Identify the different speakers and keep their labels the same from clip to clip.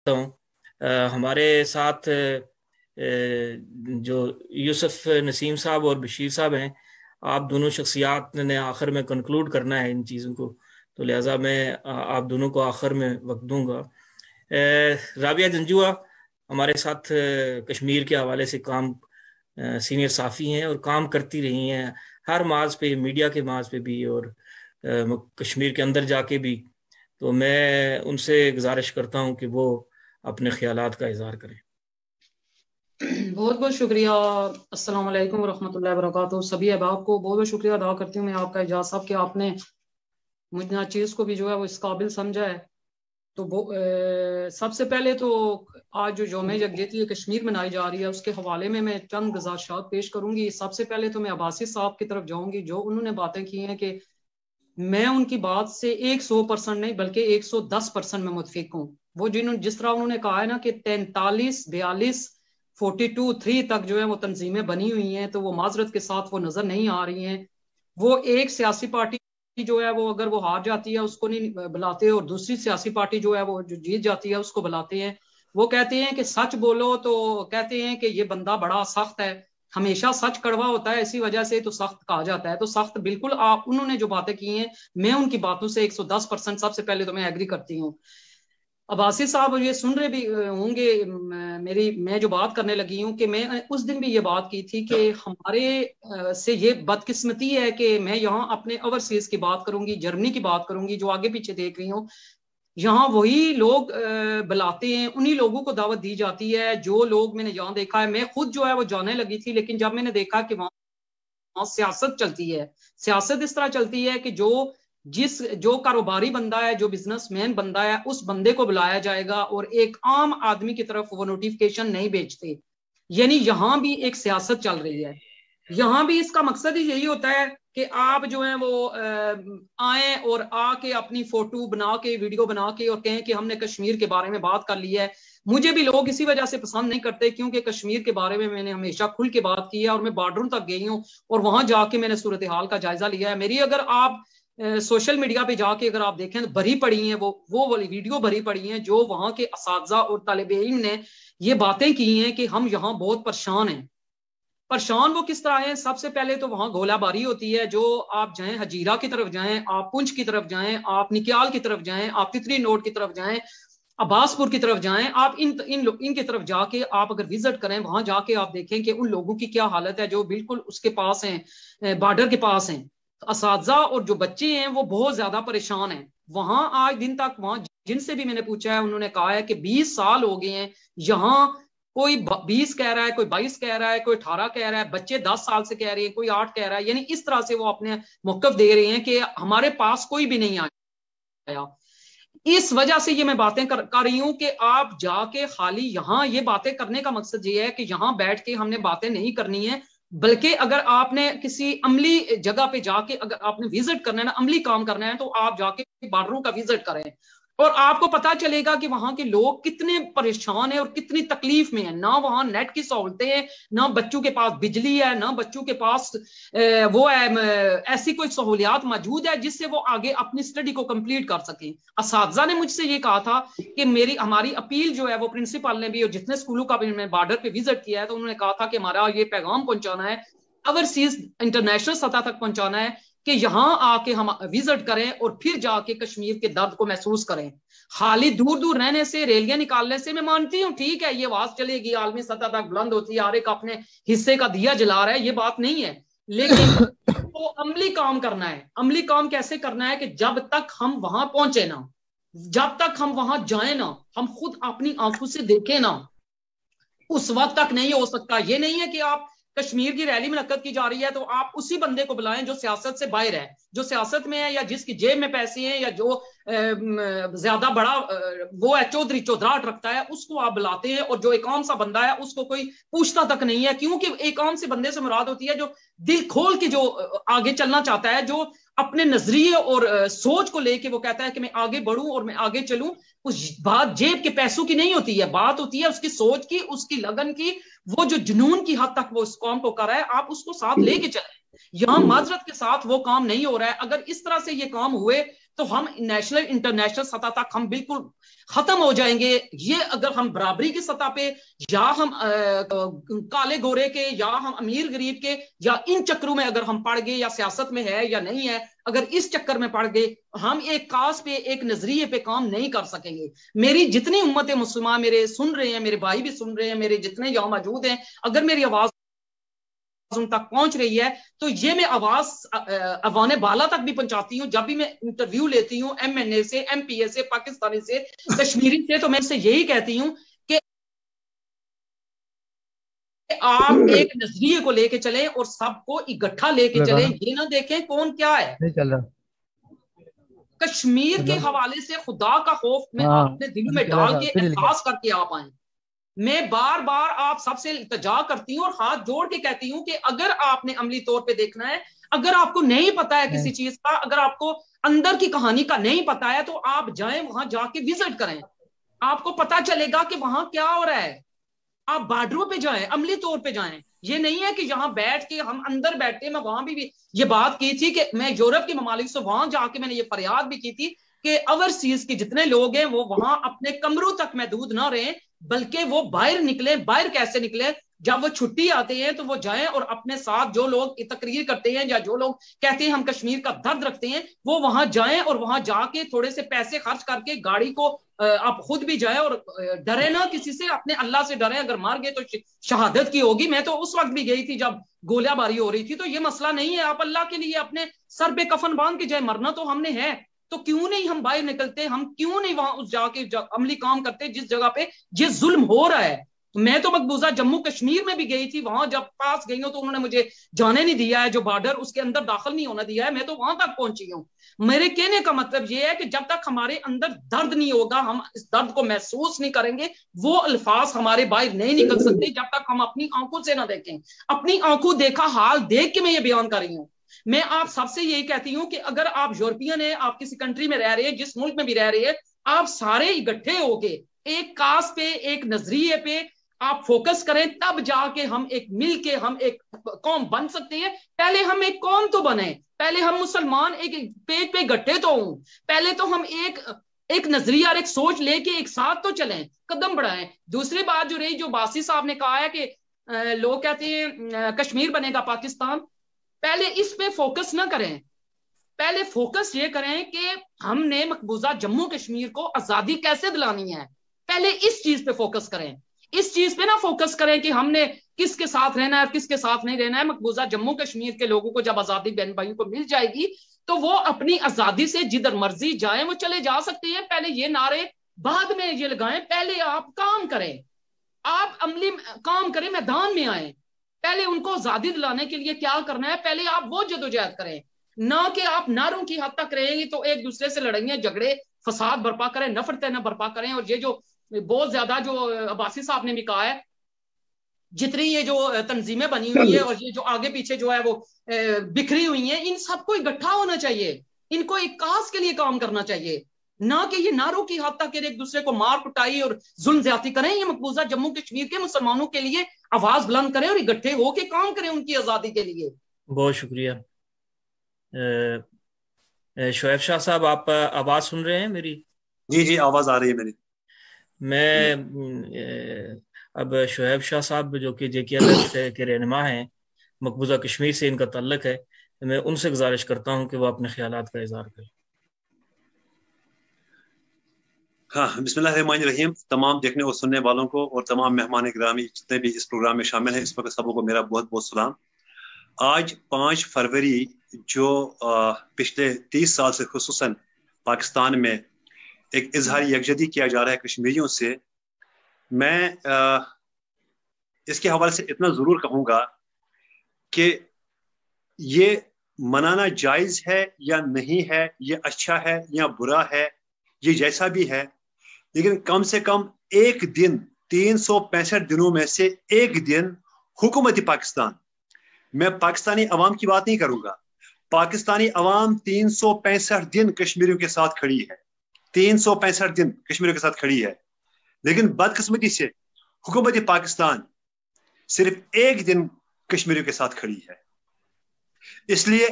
Speaker 1: ہوں ہمارے ساتھ جو یوسف نسیم صاحب اور بشیر صاحب ہیں، آپ دونوں شخصیات نے آخر میں کنکلوڈ کرنا ہے ان چیزوں کو، تو لہٰذا میں آپ دونوں کو آخر میں وقت دوں گا۔ رابعہ جنجوعہ ہمارے ساتھ کشمیر کے حوالے سے کام سینئر صحافی ہیں اور کام کرتی رہی ہیں ہر محاذ پہ، میڈیا کے محاذ پہ بھی اور کشمیر کے اندر جا کے بھی، تو میں ان سے گزارش کرتا ہوں کہ وہ اپنے خیالات کا اظہار کریں۔
Speaker 2: بہت بہت شکریہ۔ السلام علیکم ورحمۃ اللہ وبرکاتہ۔ سبھی احباب کو بہت بہت شکریہ ادا کرتی ہوں میں آپ کا اعجاز صاحب کہ آپ نے مجھ ناچیز کو بھی جو ہے وہ اس قابل سمجھا ہے۔ تو سب سے پہلے تو آج جو یوم یکجہتی کشمیر منائی جا رہی ہے اس کے حوالے میں چند گزارشات پیش کروں گی۔ سب سے پہلے تو میں عباسی صاحب کی طرف جاؤں گی، جو انہوں نے باتیں کی ہیں کہ میں ان کی بات سے 100% نہیں بلکہ 110% میں متفق ہوں۔ وہ جس طرح انہوں نے کہا ہے نا کہ 43 42 42 3 تک جو ہے وہ تنظیمیں بنی ہوئی ہیں، تو وہ معذرت کے ساتھ وہ نظر نہیں آ رہی ہیں۔ وہ ایک سیاسی پارٹی جو ہے وہ اگر وہ ہار جاتی ہے اس کو نہیں بلاتے، اور دوسری سیاسی پارٹی جو ہے وہ جو جیت جاتی ہے اس کو بلاتے ہیں۔ وہ کہتے ہیں کہ سچ بولو، تو کہتے ہیں کہ یہ بندہ بڑا سخت ہے، ہمیشہ سچ کڑوا ہوتا ہے، اسی وجہ سے تو سخت کہا جاتا ہے۔ تو سخت بالکل انہوں نے جو باتیں کی ہیں میں ان کی باتوں سے 110% سب سے پہلے تو میں ایگری کرتی ہوں۔ عباسی صاحب یہ سن رہے بھی ہوں گے میں جو بات کرنے لگی ہوں کہ میں اس دن بھی یہ بات کی تھی کہ ہمارے سے یہ بدقسمتی ہے کہ میں یہاں اپنے اوورسیز کی بات کروں گی، جرمنی کی بات کروں گی، جو آگے پیچھے دیکھ رہی ہوں، یہاں وہی لوگ بلاتے ہیں، انہی لوگوں کو دعوت دی جاتی ہے جو لوگ میں نے یہاں دیکھا ہے۔ میں خود جو ہے وہ جانے لگی تھی، لیکن جب میں نے دیکھا کہ وہاں سیاست چلتی ہے، سیاست اس طرح چلتی ہے کہ جو کاروباری بندہ ہے، جو بزنس مین بندہ ہے، اس بندے کو بلایا جائے گا اور ایک عام آدمی کی طرف وہ نوٹیفکیشن نہیں بھیجتے۔ یعنی یہاں بھی ایک سیاست چل رہی ہے، یہاں بھی اس کا مقصد ہی یہی ہوتا ہے کہ آپ جو ہیں وہ آئیں اور آ کے اپنی فوٹو بنا کے، ویڈیو بنا کے اور کہیں کہ ہم نے کشمیر کے بارے میں بات کر لی ہے۔ مجھے بھی لوگ اسی وجہ سے پسند نہیں کرتے کیونکہ کشمیر کے بارے میں نے ہمیشہ کھل کے بات کی ہے، اور میں بارڈروں تک گئی ہوں اور وہاں جا کے میں نے صورتحال کا جائزہ لیا ہے۔ میری اگر آپ سوشل میڈیا پہ جا کے اگر آپ دیکھیں تو بھری پڑی ہیں وہ والی ویڈیو بھری پڑی ہیں جو وہاں کے اساتذہ اور طالب علم نے یہ باتیں کی ہیں کہ ہم یہاں بہت پریشان ہیں۔ پریشان وہ کس طرح ہیں؟ سب سے پہلے تو وہاں گولہ باری ہوتی ہے، جو آپ جائیں ہجیرہ کی طرف جائیں، آپ پنچ کی طرف جائیں، آپ نکیال کی طرف جائیں، آپ تتری نوٹ کی طرف جائیں، عباس پور کی طرف جائیں، آپ ان کی طرف جا کے آپ اگر وزٹ کریں، وہاں جا کے آپ دیکھیں کہ ان لوگوں کی کیا حالت ہے جو بالکل اس کے پاس ہیں، بارڈر کے پاس ہیں۔ اساتذہ اور جو بچے ہیں وہ بہت زیادہ پریشان ہیں وہاں آج دن تک۔ وہاں جن سے بھی میں نے پوچھا ہے انہوں نے کہا ہے کہ 20 سال ہو گئے ہیں یہاں، کوئی 20 کہہ رہا ہے، کوئی 22 کہہ رہا ہے، کوئی 18 کہہ رہا ہے، بچے 10 سال سے کہہ رہے ہیں، کوئی 8 کہہ رہا ہے۔ یعنی اس طرح سے وہ اپنے موقف دے رہے ہیں کہ ہمارے پاس کوئی بھی نہیں آیا۔ اس وجہ سے یہ میں باتیں کر رہی ہوں کہ آپ جا کے خالی یہاں یہ باتیں کرنے کا مقصد یہ ہے کہ یہاں بیٹھ کے ہم نے باتیں نہیں کرنی ہے، بلکہ اگر آپ نے کسی عملی جگہ پہ جا کے اگر آپ نے وزٹ کرنا ہے نا، عملی کام کرنا ہے، تو آپ جا کے بارڈروں کا وزٹ کریں اور آپ کو پتا چلے گا کہ وہاں کے لوگ کتنے پریشان ہیں اور کتنی تکلیف میں ہیں۔ نہ وہاں نیٹ کی سہولتیں ہیں، نہ بچوں کے پاس بجلی ہے، نہ بچوں کے پاس وہ ہے ایسی کوئی سہولیات موجود ہے جس سے وہ آگے اپنی اسٹڈی کو کمپلیٹ کر سکیں۔ اساتذہ نے مجھ سے یہ کہا تھا کہ ہماری اپیل جو ہے وہ پرنسپل نے بھی اور جتنے اسکولوں کا بھی میں بارڈر پہ وزٹ کیا ہے، تو انہوں نے کہا تھا کہ ہمارا یہ پیغام پہنچانا ہے، اوورسیز انٹرنیشنل سطح تک پہنچانا ہے کہ یہاں آ کے ہم وزٹ کریں اور پھر جا کے کشمیر کے درد کو محسوس کریں۔ خالی دور دور رہنے سے، ریلیاں نکالنے سے، میں مانتی ہوں ٹھیک ہے یہ آواز چلے گی، عالمی سطح تک بلند ہوتی ہے، ہر ایک اپنے حصے کا دیا جلا رہا ہے، یہ بات نہیں ہے، لیکن وہ عملی کام کرنا ہے۔ عملی کام کیسے کرنا ہے کہ جب تک ہم وہاں پہنچے نا، جب تک ہم وہاں جائیں نا، ہم خود اپنی آنکھوں سے دیکھیں نا، اس وقت تک نہیں ہو سکتا۔ یہ نہیں ہے کہ آپ کشمیر کی ریلی منعقد کی جا رہی ہے تو آپ اسی بندے کو بلائیں جو سیاست سے باہر ہے، جو سیاست میں ہے یا جس کی جیب میں پیسے ہیں یا جو زیادہ بڑا وہ ہے چودھری چودراہٹ رکھتا ہے، اس کو آپ بلاتے ہیں، اور جو ایک عام سا بندہ ہے اس کو کوئی پوچھتا تک نہیں ہے، کیونکہ ایک عام سے بندے سے مراد ہوتی ہے جو دل کھول کے جو آگے چلنا چاہتا ہے، جو اپنے نظریے اور سوچ کو لے کے وہ کہتا ہے کہ میں آگے بڑھوں اور میں آگے چلوں۔ اس بات جیب کے پیسوں کی نہیں ہوتی ہے، بات ہوتی ہے اس کی سوچ کی، اس کی لگن کی، وہ جو جنون کی حد تک وہ اس قوم کو کر رہا ہے، آپ اس کو ساتھ لے کے چلیں۔ یہاں معذرت کے ساتھ وہ کام نہیں ہو رہا ہے۔ اگر اس طرح سے یہ کام ہوئے تو ہم نیشنل انٹرنیشنل سطح تک ہم بالکل ختم ہو جائیں گے. یہ اگر ہم برابری کی سطح پہ یا ہم کالے گورے کے یا ہم امیر غریب کے یا ان چکروں میں اگر ہم پڑ گئے, یا سیاست میں ہے یا نہیں ہے, اگر اس چکر میں پڑ گئے, ہم ایک کاز پہ ایک نظریے پہ کام نہیں کر سکیں گے. میری جتنی امت مسلمہ میرے سن رہے ہیں, میرے بھائی بھی سن رہے ہیں, میرے جتنے یہاں موجود ہیں, اگر میری آواز ان تک پہنچ رہی ہے تو یہ میں آواز اوان بالا تک بھی پہنچاتی ہوں. جب بھی میں انٹرویو لیتی ہوں ایم این اے سے, ایم پی اے سے, پاکستانی سے, کشمیری سے, تو میں سے یہی کہتی ہوں کہ آپ ایک نظریے کو لے کے چلیں اور سب کو اکٹھا لے کے چلیں, یہ نہ دیکھیں کون کیا ہے. کشمیر کے حوالے سے خدا کا خوف میں اپنے دل میں ڈال کے احساس کر کے آپ آئیں. میں بار بار آپ سب سے التجا کرتی ہوں اور ہاتھ جوڑ کے کہتی ہوں کہ اگر آپ نے عملی طور پہ دیکھنا ہے, اگر آپ کو نہیں پتا ہے کسی چیز کا, اگر آپ کو اندر کی کہانی کا نہیں پتا ہے, تو آپ جائیں وہاں جا کے وزٹ کریں, آپ کو پتا چلے گا کہ وہاں کیا ہو رہا ہے. آپ بارڈروں پہ جائیں, عملی طور پہ جائیں. یہ نہیں ہے کہ یہاں بیٹھ کے ہم اندر بیٹھے. میں وہاں بھی یہ بات کی تھی کہ میں یورپ کے ممالک سے وہاں جا کے میں نے یہ فریاد بھی کی تھی کہ اوورسیز کے جتنے لوگ ہیں وہ وہاں اپنے کمروں تک محدود نہ رہیں, بلکہ وہ باہر نکلیں. باہر کیسے نکلیں؟ جب وہ چھٹی آتے ہیں تو وہ جائیں اور اپنے ساتھ جو لوگ تقریر کرتے ہیں یا جو لوگ کہتے ہیں ہم کشمیر کا درد رکھتے ہیں, وہ وہاں جائیں اور وہاں جا کے تھوڑے سے پیسے خرچ کر کے گاڑی کو آپ خود بھی جائیں اور ڈرے نہ کسی سے, اپنے اللہ سے ڈریں. اگر مار گئے تو شہادت کی ہوگی. میں تو اس وقت بھی گئی تھی جب گولیاں باری ہو رہی تھی, تو یہ مسئلہ نہیں ہے. آپ اللہ کے لیے اپنے سر پہ کفن باندھ کے جائیں, مرنا تو ہم نے ہے, تو کیوں نہیں ہم باہر نکلتے, ہم کیوں نہیں وہاں اس جا کے عملی کام کرتے جس جگہ پہ یہ ظلم ہو رہا ہے. میں تو مقبوضہ جموں کشمیر میں بھی گئی تھی, وہاں جب پاس گئی ہوں تو انہوں نے مجھے جانے نہیں دیا ہے, جو بارڈر اس کے اندر داخل نہیں ہونا دیا ہے. میں تو وہاں تک پہنچی ہوں. میرے کہنے کا مطلب یہ ہے کہ جب تک ہمارے اندر درد نہیں ہوگا, ہم اس درد کو محسوس نہیں کریں گے, وہ الفاظ ہمارے باہر نہیں نکل سکتے جب تک ہم اپنی آنکھوں سے نہ دیکھیں. اپنی آنکھوں دیکھا حال دیکھ کے میں یہ بیان کر رہی ہوں. میں آپ سب سے یہی کہتی ہوں کہ اگر آپ یورپین ہیں, آپ کسی کنٹری میں رہ رہے ہیں, جس ملک میں بھی رہ رہے ہیں, آپ سارے اکٹھے ہو کے ایک کاز پہ, ایک نظریے پہ آپ فوکس کریں, تب جا کے ہم ایک مل کے ہم ایک قوم بن سکتے ہیں. پہلے ہم ایک قوم تو بنیں, پہلے ہم مسلمان ایک پیٹ پہ گٹھے تو ہوں, پہلے تو ہم ایک نظریہ اور ایک سوچ لے کے ایک ساتھ تو چلیں, قدم بڑھائیں. دوسری بات جو رہی, جو باسی صاحب نے کہا ہے کہ لوگ کہتے ہیں کشمیر بنے گا پاکستان, پہلے اس پہ فوکس نہ کریں. پہلے فوکس یہ کریں کہ ہم نے مقبوضہ جموں کشمیر کو آزادی کیسے دلانی ہے, پہلے اس چیز پہ فوکس کریں. اس چیز پہ نہ فوکس کریں کہ ہم نے کس کے ساتھ رہنا ہے اور کس کے ساتھ نہیں رہنا ہے. مقبوضہ جموں کشمیر کے لوگوں کو جب آزادی بہن بھائیوں کو مل جائے گی تو وہ اپنی آزادی سے جدھر مرضی جائیں, وہ چلے جا سکتے ہیں. پہلے یہ نعرے بعد میں یہ لگائیں, پہلے آپ کام کریں, آپ عملی کام کریں, میدان میں آئیں. پہلے ان کو آزادی دلانے کے لیے کیا کرنا ہے, پہلے آپ وہ جدوجہد کریں, نہ کہ آپ نعروں کی حد تک رہیں گے تو ایک دوسرے سے لڑائیاں جھگڑے فساد برپا کریں, نفرتیں نہ برپا کریں. اور یہ جو بہت زیادہ جو عباسی صاحب نے بھی کہا ہے, جتنی یہ جو تنظیمیں بنی ہوئی ہے اور یہ جو آگے پیچھے جو ہے وہ بکھری ہوئی ہیں, ان سب کو اکٹھا ہونا چاہیے, ان کو ایک کاز کے لیے کام کرنا چاہیے, نہ کہ یہ نعروں کی حد تک ایک دوسرے کو مار پٹائی اور ظلم زیادتی کریں. یہ مقبوضہ جموں کشمیر کے مسلمانوں کے لیے آواز بلند کریں اور اکٹھے ہو کے کام کریں ان کی آزادی کے لیے.
Speaker 1: بہت شکریہ. شعیب شاہ صاحب, آپ آواز سن رہے ہیں میری؟
Speaker 3: جی آواز آ رہی ہے میری.
Speaker 1: میں اب شعیب شاہ صاحب جو کہ JKLF کے رہنما ہیں, مقبوضہ کشمیر سے ان کا تعلق ہے, میں ان سے گزارش کرتا ہوں کہ وہ اپنے خیالات کا اظہار کریں.
Speaker 3: ہاں, بسم اللہ الرحمن الرحیم. تمام دیکھنے اور سننے والوں کو اور تمام مہمان گرامی جتنے بھی اس پروگرام میں شامل ہیں, اس وقت سبوں کو میرا بہت بہت سلام. آج 5 فروری جو پچھلے 30 سال سے خصوصاً پاکستان میں ایک اظہار یکجہتی کیا جا رہا ہے کشمیریوں سے, میں اس کے حوالے سے اتنا ضرور کہوں گا کہ یہ منانا جائز ہے یا نہیں ہے, یہ اچھا ہے یا برا ہے, یہ جیسا بھی ہے, لیکن کم سے کم ایک دن 365 دنوں میں سے ایک دن حکومت پاکستان, میں پاکستانی عوام کی بات نہیں کروں گا, پاکستانی عوام 365 دن کشمیریوں کے ساتھ کھڑی ہے, 365 دن کشمیریوں کے ساتھ کھڑی ہے, لیکن بدقسمتی سے حکومت پاکستان صرف ایک دن کشمیریوں کے ساتھ کھڑی ہے. اس لیے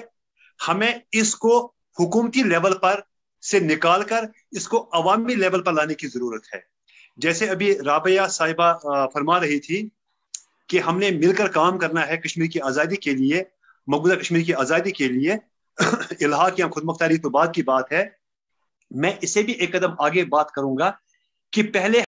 Speaker 3: ہمیں اس کو حکومتی لیول پر سے نکال کر اس کو عوامی لیول پر لانے کی ضرورت ہے. جیسے ابھی رابعہ صاحبہ فرما رہی تھی کہ ہم نے مل کر کام کرنا ہے کشمیر کی آزادی کے لیے, مقبوضہ کشمیر کی آزادی کے لیے. الحاق یا خود مختاری تو بعد کی بات ہے. میں اسے بھی ایک قدم آگے بات کروں گا کہ پہلے